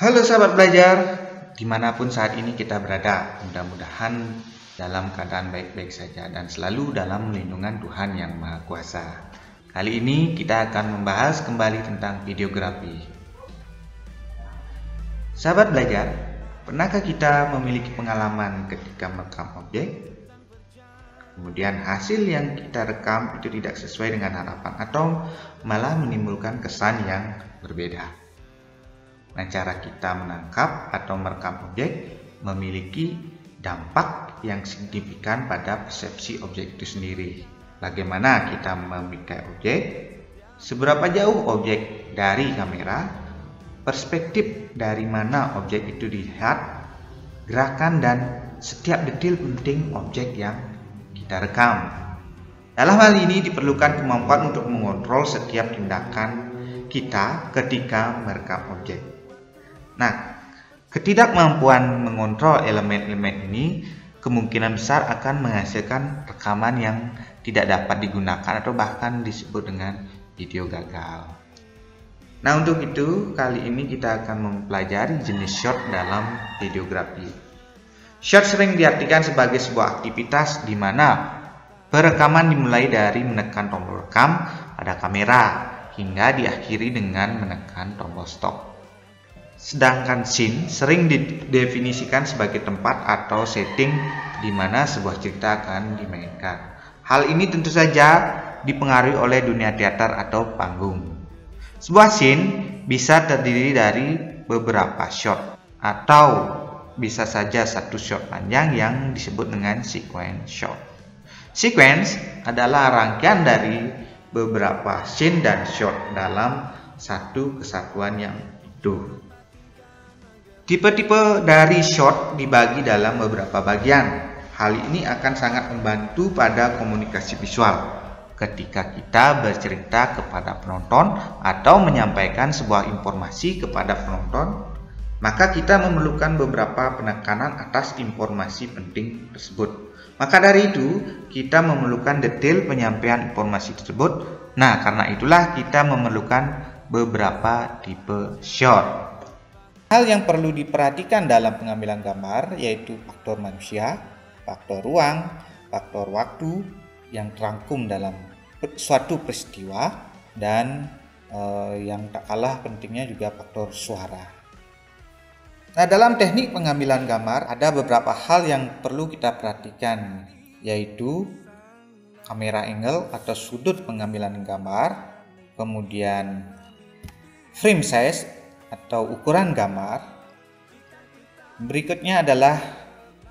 Halo sahabat belajar, dimanapun saat ini kita berada, mudah-mudahan dalam keadaan baik-baik saja dan selalu dalam lindungan Tuhan Yang Maha Kuasa. Kali ini kita akan membahas kembali tentang videografi. Sahabat belajar, pernahkah kita memiliki pengalaman ketika merekam objek? Kemudian hasil yang kita rekam itu tidak sesuai dengan harapan atau malah menimbulkan kesan yang berbeda. Nah, cara kita menangkap atau merekam objek memiliki dampak yang signifikan pada persepsi objek itu sendiri. Bagaimana kita memikai objek, seberapa jauh objek dari kamera, perspektif dari mana objek itu dilihat, gerakan dan setiap detail penting objek yang kita rekam. Dalam hal ini diperlukan kemampuan untuk mengontrol setiap tindakan kita ketika merekam objek. Nah, ketidakmampuan mengontrol elemen-elemen ini kemungkinan besar akan menghasilkan rekaman yang tidak dapat digunakan atau bahkan disebut dengan video gagal. Nah, untuk itu kali ini kita akan mempelajari jenis shot dalam videografi. Shot sering diartikan sebagai sebuah aktivitas di mana perekaman dimulai dari menekan tombol rekam pada kamera hingga diakhiri dengan menekan tombol stop. Sedangkan scene sering didefinisikan sebagai tempat atau setting di mana sebuah cerita akan dimainkan. Hal ini tentu saja dipengaruhi oleh dunia teater atau panggung. Sebuah scene bisa terdiri dari beberapa shot atau bisa saja satu shot panjang yang disebut dengan sequence shot. Sequence adalah rangkaian dari beberapa scene dan shot dalam satu kesatuan yang utuh. Tipe-tipe dari shot dibagi dalam beberapa bagian. Hal ini akan sangat membantu pada komunikasi visual ketika kita bercerita kepada penonton atau menyampaikan sebuah informasi kepada penonton, maka kita memerlukan beberapa penekanan atas informasi penting tersebut. Maka dari itu, kita memerlukan detail penyampaian informasi tersebut. Nah, karena itulah kita memerlukan beberapa tipe shot. Hal yang perlu diperhatikan dalam pengambilan gambar yaitu faktor manusia, faktor ruang, faktor waktu yang terangkum dalam suatu peristiwa, dan yang tak kalah pentingnya juga faktor suara. Nah, dalam teknik pengambilan gambar ada beberapa hal yang perlu kita perhatikan, yaitu kamera angle atau sudut pengambilan gambar, kemudian frame size atau ukuran gambar. Berikutnya adalah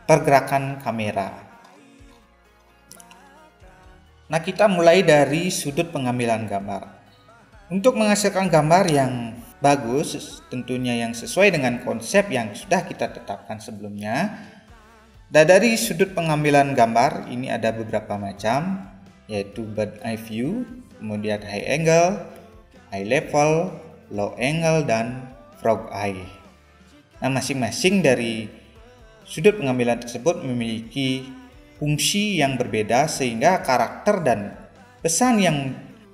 pergerakan kamera. Nah, kita mulai dari sudut pengambilan gambar. Untuk menghasilkan gambar yang bagus, tentunya yang sesuai dengan konsep yang sudah kita tetapkan sebelumnya. Dan dari sudut pengambilan gambar ini ada beberapa macam, yaitu bird eye view, kemudian high angle, high level, low angle, dan frog eye. Nah, masing-masing dari sudut pengambilan tersebut memiliki fungsi yang berbeda sehingga karakter dan pesan yang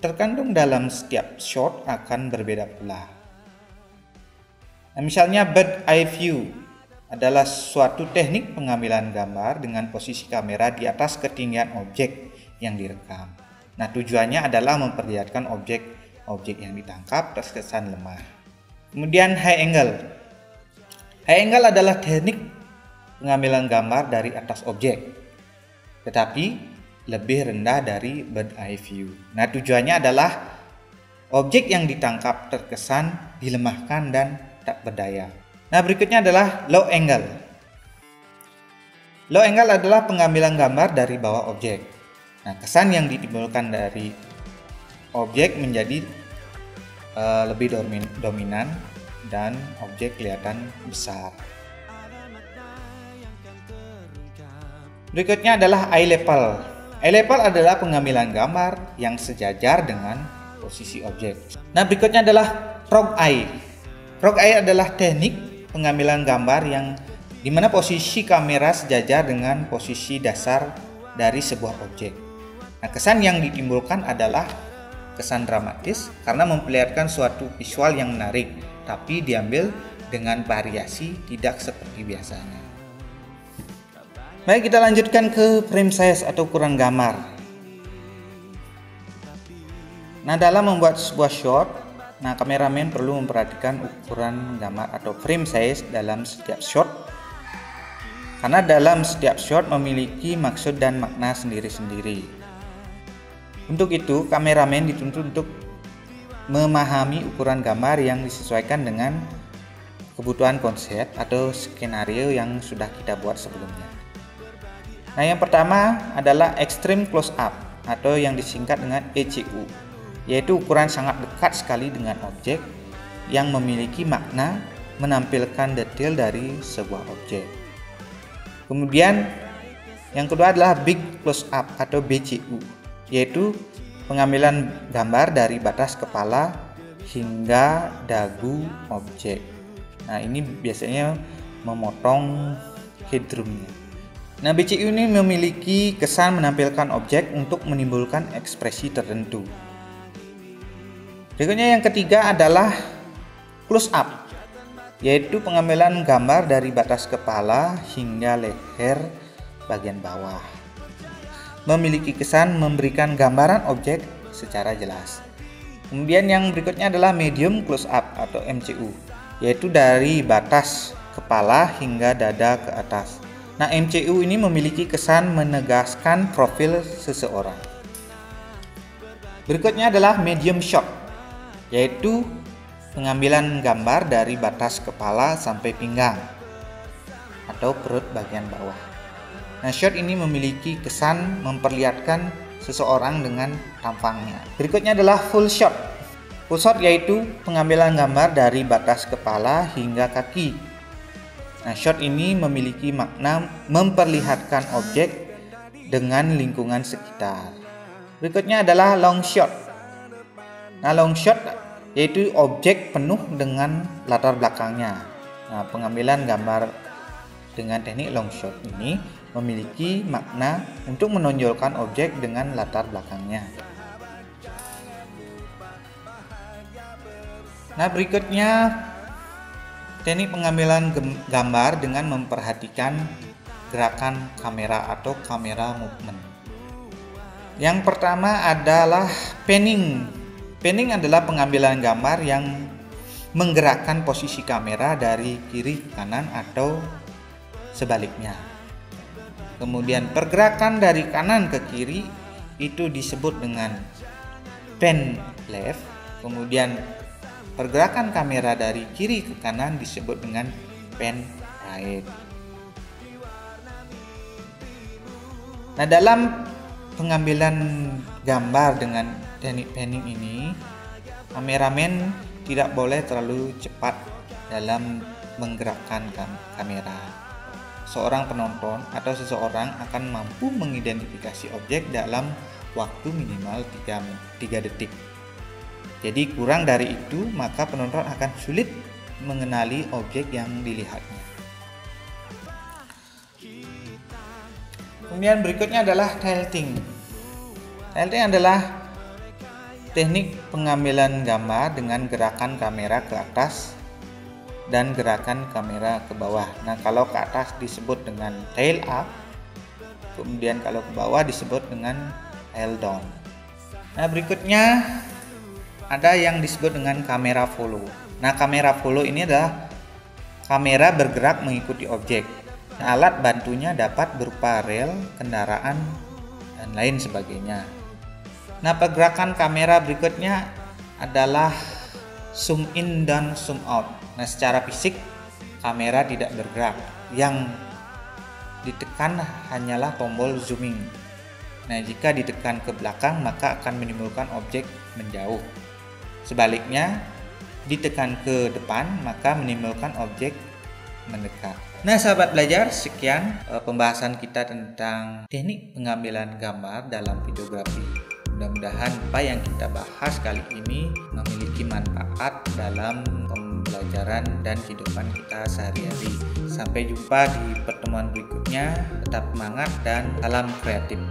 terkandung dalam setiap shot akan berbeda pula. Nah, misalnya bird eye view adalah suatu teknik pengambilan gambar dengan posisi kamera di atas ketinggian objek yang direkam. Nah, tujuannya adalah memperlihatkan objek yang ditangkap terkesan lemah. Kemudian high angle. High angle adalah teknik pengambilan gambar dari atas objek, tetapi lebih rendah dari bird eye view. Nah, tujuannya adalah objek yang ditangkap terkesan dilemahkan dan tak berdaya. Nah, berikutnya adalah low angle. Low angle adalah pengambilan gambar dari bawah objek. Nah, kesan yang ditimbulkan dari objek menjadi lebih dominan dan objek kelihatan besar. Berikutnya adalah eye level. Eye level adalah pengambilan gambar yang sejajar dengan posisi objek. Nah, berikutnya adalah frog eye. Frog eye adalah teknik pengambilan gambar yang dimana posisi kamera sejajar dengan posisi dasar dari sebuah objek. Nah, kesan yang ditimbulkan adalah kesan dramatis karena memperlihatkan suatu visual yang menarik, tapi diambil dengan variasi tidak seperti biasanya. Baik, kita lanjutkan ke frame size atau ukuran gambar. Nah, dalam membuat sebuah shot, kameramen perlu memperhatikan ukuran gambar atau frame size dalam setiap shot, karena dalam setiap shot memiliki maksud dan makna sendiri-sendiri. Untuk itu, kameramen dituntut untuk memahami ukuran gambar yang disesuaikan dengan kebutuhan konsep atau skenario yang sudah kita buat sebelumnya. Nah, yang pertama adalah extreme close up atau yang disingkat dengan ECU, yaitu ukuran sangat dekat sekali dengan objek yang memiliki makna menampilkan detail dari sebuah objek. Kemudian yang kedua adalah big close up atau BCU, yaitu pengambilan gambar dari batas kepala hingga dagu objek. Nah, ini biasanya memotong headroomnya. Nah, BCU ini memiliki kesan menampilkan objek untuk menimbulkan ekspresi tertentu. Berikutnya yang ketiga adalah close up, yaitu pengambilan gambar dari batas kepala hingga leher bagian bawah. Memiliki kesan memberikan gambaran objek secara jelas. Kemudian yang berikutnya adalah medium close up atau MCU, yaitu dari batas kepala hingga dada ke atas. Nah, MCU ini memiliki kesan menegaskan profil seseorang. Berikutnya adalah medium shot, yaitu pengambilan gambar dari batas kepala sampai pinggang atau perut bagian bawah. Nah, shot ini memiliki kesan memperlihatkan seseorang dengan tampangnya. Berikutnya adalah full shot. Full shot yaitu pengambilan gambar dari batas kepala hingga kaki. Nah, shot ini memiliki makna memperlihatkan objek dengan lingkungan sekitar. Berikutnya adalah long shot. Nah, long shot yaitu objek penuh dengan latar belakangnya. Nah, pengambilan gambar dengan teknik long shot ini memiliki makna untuk menonjolkan objek dengan latar belakangnya. Nah, berikutnya teknik pengambilan gambar dengan memperhatikan gerakan kamera atau kamera movement. Yang pertama adalah panning. Panning adalah pengambilan gambar yang menggerakkan posisi kamera dari kiri ke kanan atau sebaliknya. Kemudian pergerakan dari kanan ke kiri itu disebut dengan pan left. Kemudian pergerakan kamera dari kiri ke kanan disebut dengan pan right. Nah, dalam pengambilan gambar dengan teknik panning ini, kameramen tidak boleh terlalu cepat dalam menggerakkan kamera. Seorang penonton atau seseorang akan mampu mengidentifikasi objek dalam waktu minimal 3 detik. Jadi kurang dari itu, maka penonton akan sulit mengenali objek yang dilihatnya. Kemudian berikutnya adalah tilting. Tilting adalah teknik pengambilan gambar dengan gerakan kamera ke atas dan gerakan kamera ke bawah. Nah, kalau ke atas disebut dengan tail up, kemudian kalau ke bawah disebut dengan tail down. Nah, berikutnya ada yang disebut dengan kamera follow. Nah, kamera follow ini adalah kamera bergerak mengikuti objek. Nah, alat bantunya dapat berupa rel, kendaraan, dan lain sebagainya. Nah, pergerakan kamera berikutnya adalah zoom in dan zoom out. Nah, secara fisik kamera tidak bergerak. Yang ditekan hanyalah tombol zooming. Nah, jika ditekan ke belakang maka akan menimbulkan objek menjauh. Sebaliknya, ditekan ke depan maka menimbulkan objek mendekat. Nah, sahabat belajar, sekian pembahasan kita tentang teknik pengambilan gambar dalam videografi. Mudah-mudahan apa yang kita bahas kali ini memiliki manfaat dalam pembelajaran dan kehidupan kita sehari-hari. Sampai jumpa di pertemuan berikutnya. Tetap semangat dan salam kreatif.